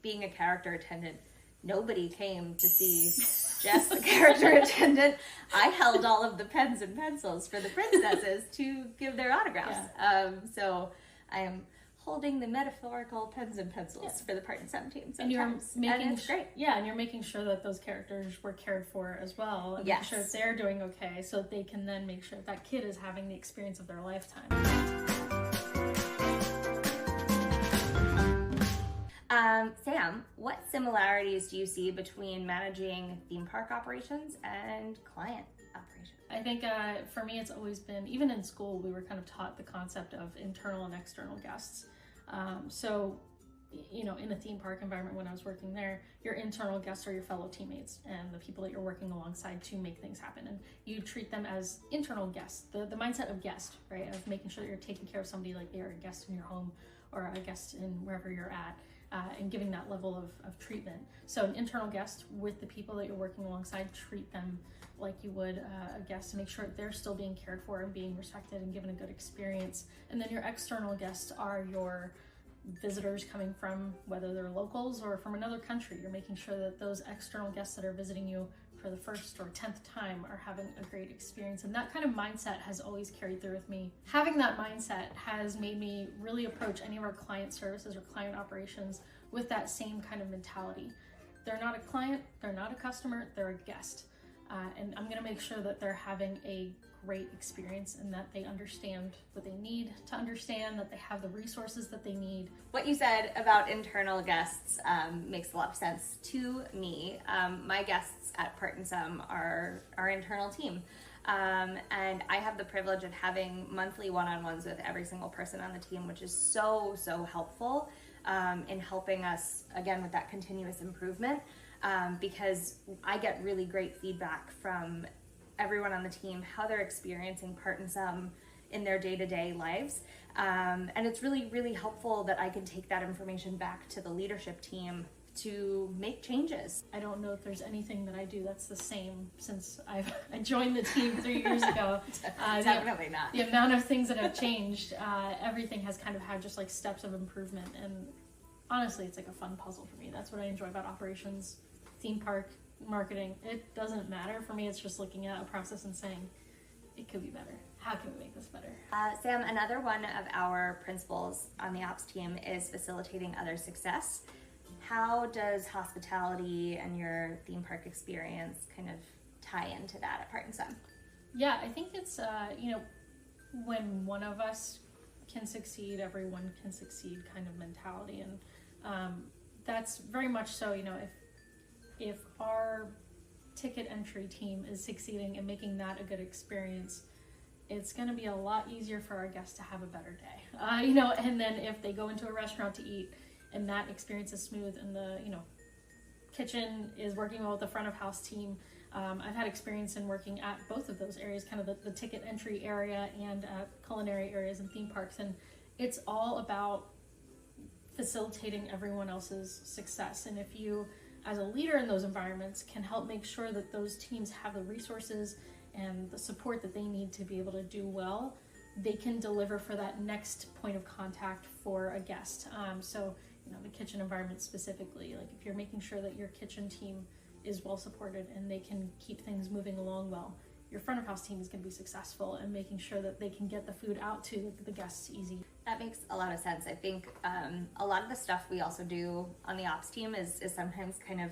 being a character attendant, nobody came to see Jess, the character attendant. I held all of the pens and pencils for the princesses to give their autographs. So I am holding the metaphorical pens and pencils for the Part in 17 sometimes. And you're making and it's great. Yeah, and you're making sure that those characters were cared for as well. And making sure that they're doing okay, so that they can then make sure that kid is having the experience of their lifetime. Sam, what similarities do you see between managing theme park operations and client operations? I think for me, it's always been, even in school, we were kind of taught the concept of internal and external guests. So, you know, in a theme park environment, when I was working there, your internal guests are your fellow teammates and the people that you're working alongside to make things happen. And you treat them as internal guests, the mindset of guest, right? Of making sure that you're taking care of somebody like they are a guest in your home or a guest in wherever you're at. And giving that level of treatment. So an internal guest with the people that you're working alongside, treat them like you would a guest to make sure that they're still being cared for and being respected and given a good experience. And then your external guests are your visitors coming from, whether they're locals or from another country. You're making sure that those external guests that are visiting you for the first or 10th time are having a great experience. And that kind of mindset has always carried through with me. Having that mindset has made me really approach any of our client services or client operations with that same kind of mentality. They're not a client, they're not a customer, they're a guest. And I'm gonna make sure that they're having a great experience and that they understand what they need to understand, that they have the resources that they need. What you said about internal guests makes a lot of sense to me. My guests at Part in Some are our internal team. And I have the privilege of having monthly one-on-ones with every single person on the team, which is so, so helpful in helping us, again, with that continuous improvement. Because I get really great feedback from everyone on the team, how they're experiencing Part in Some in their day-to-day lives. And it's really, really helpful that I can take that information back to the leadership team to make changes. I don't know if there's anything that I do that's the same since I joined the team 3 years ago. Definitely not. The amount of things that have changed, everything has kind of had just like steps of improvement. And honestly, it's like a fun puzzle for me. That's what I enjoy about operations, theme park, marketing. It doesn't matter for me. It's just looking at a process and saying, it could be better. How can we make this better? Sam, another one of our principles on the ops team is facilitating other success. How does hospitality and your theme park experience kind of tie into that at Part in Some? Yeah, I think it's, when one of us can succeed, everyone can succeed kind of mentality. And that's very much so, if our ticket entry team is succeeding and making that a good experience, it's going to be a lot easier for our guests to have a better day. And then if they go into a restaurant to eat and that experience is smooth and the, kitchen is working well with the front of house team. I've had experience in working at both of those areas, kind of the ticket entry area and culinary areas and theme parks. And it's all about facilitating everyone else's success. And if you, as a leader in those environments, can help make sure that those teams have the resources and the support that they need to be able to do well, they can deliver for that next point of contact for a guest. So, the kitchen environment specifically, like if you're making sure that your kitchen team is well supported and they can keep things moving along well, your front of house team is going to be successful and making sure that they can get the food out to the guests easy. That makes a lot of sense. I think a lot of the stuff we also do on the ops team is sometimes kind of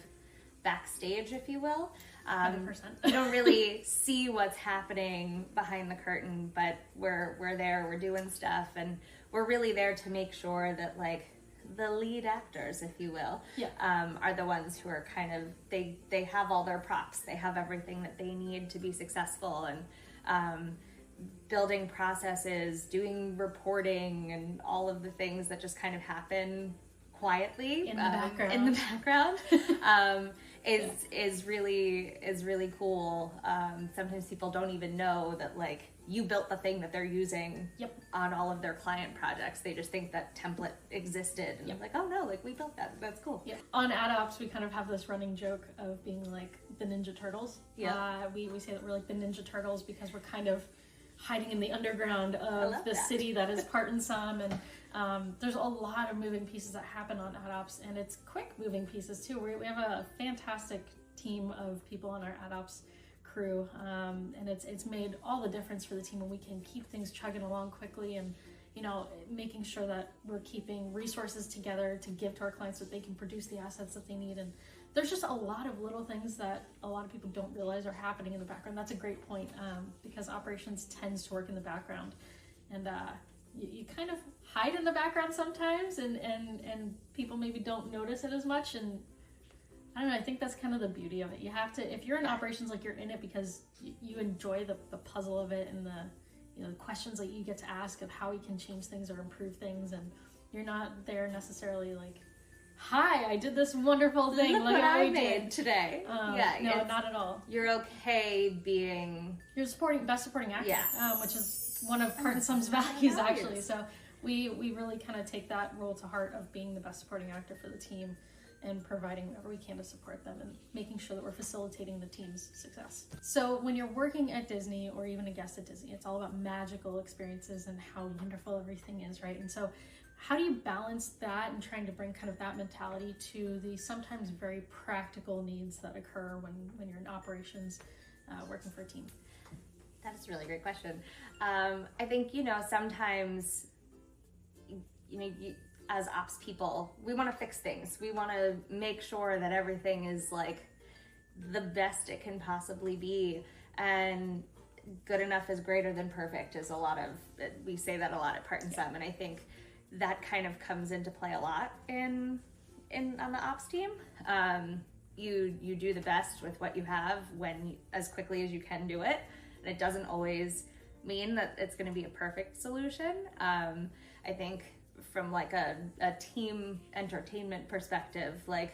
backstage, if you will. 100%. You don't really see what's happening behind the curtain, but we're there, we're doing stuff, and we're really there to make sure that the lead actors, if you will, are the ones who are kind of, they have all their props, they have everything that they need to be successful, and building processes, doing reporting, and all of the things that just kind of happen quietly in the background is really cool. Sometimes people don't even know that you built the thing that they're using on all of their client projects. They just think that template existed and oh no, we built that. That's cool. On AdOps, we kind of have this running joke of being like the Ninja Turtles. We say that we're like the Ninja Turtles because we're kind of hiding in the underground of the city that is Part and Sum, and there's a lot of moving pieces that happen on AdOps, and it's quick moving pieces too. We have a fantastic team of people on our AdOps crew, and it's made all the difference for the team, and we can keep things chugging along quickly, and making sure that we're keeping resources together to give to our clients so that they can produce the assets that they need. And there's just a lot of little things that a lot of people don't realize are happening in the background. That's a great point, because operations tends to work in the background, and you kind of hide in the background sometimes, and people maybe don't notice it as much. And I don't know, I think that's kind of the beauty of it. You have to, if you're in operations, like, you're in it because you enjoy the puzzle of it, and the questions that you get to ask of how we can change things or improve things, and you're not there necessarily like, hi, I did this wonderful thing. Look what I made today. No, not at all. You're okay being... You're best supporting actor, yes. Which is one of Part and Sum's values, actually. So we really kind of take that role to heart of being the best supporting actor for the team, and providing whatever we can to support them, and making sure that we're facilitating the team's success. So when you're working at Disney, or even a guest at Disney, it's all about magical experiences and how wonderful everything is, right? And so how do you balance that and trying to bring kind of that mentality to the sometimes very practical needs that occur when you're in operations, working for a team? That's a really great question. I think, sometimes, as ops people, we want to fix things. We want to make sure that everything is like the best it can possibly be, and good enough is greater than perfect is we say that a lot at Part and Sum, and I think that kind of comes into play a lot on the ops team. You do the best with what you have as quickly as you can do it, and it doesn't always mean that it's going to be a perfect solution. I think from like a team entertainment perspective, like,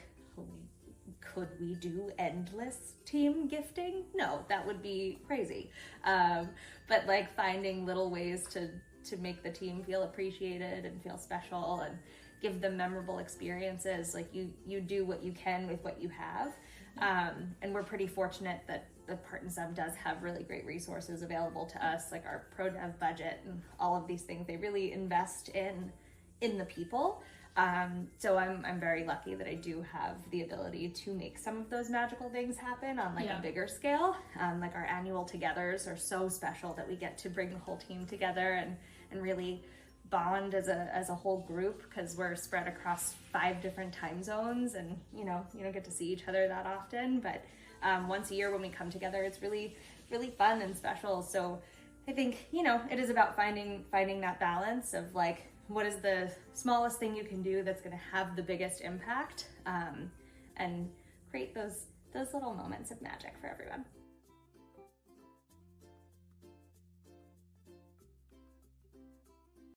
could we do endless team gifting? No, that would be crazy. But like finding little ways to make the team feel appreciated and feel special and give them memorable experiences. Like you do what you can with what you have. And we're pretty fortunate that the Part and Sum does have really great resources available to us, like our pro dev budget and all of these things. They really invest in the people. So I'm very lucky that I do have the ability to make some of those magical things happen on a bigger scale. Like our annual togethers are so special that we get to bring the whole team together and really bond as a whole group, because we're spread across 5 different time zones, and you don't get to see each other that often, but once a year when we come together, it's really, really fun and special. So I think, it is about finding that balance of like, what is the smallest thing you can do that's going to have the biggest impact, and create those little moments of magic for everyone.